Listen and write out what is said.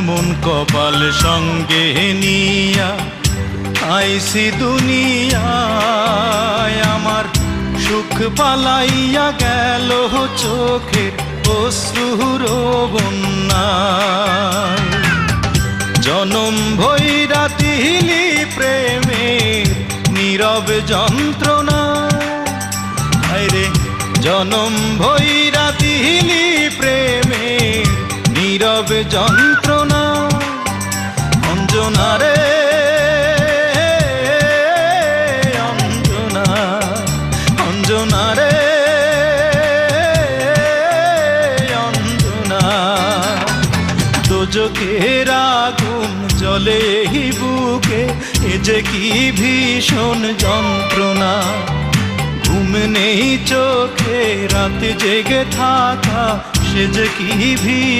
এমন কপাল সঙ্গে নিয়া আইসি দুনিয়ায়, আমার সুখ পালাইয়া গেল চোখের অশ্রুর বন্যায়। জনম ভৈরা দিলি প্রেমের নীরব যন্ত্রণা, হায়রে জনম ভৈরা দিলি প্রেমের নীরব যন্ত্রণা। অঞ্জনা রে অঞ্জনা, অঞ্জনা রে অঞ্জনা, দোজখের আগুন জ্বলে এই বুকে, এ যে কি ভীষণ যন্ত্রণা। ঘুম নেই চোখে রাতে জেগে থাকা, সে যে কি ভীষণ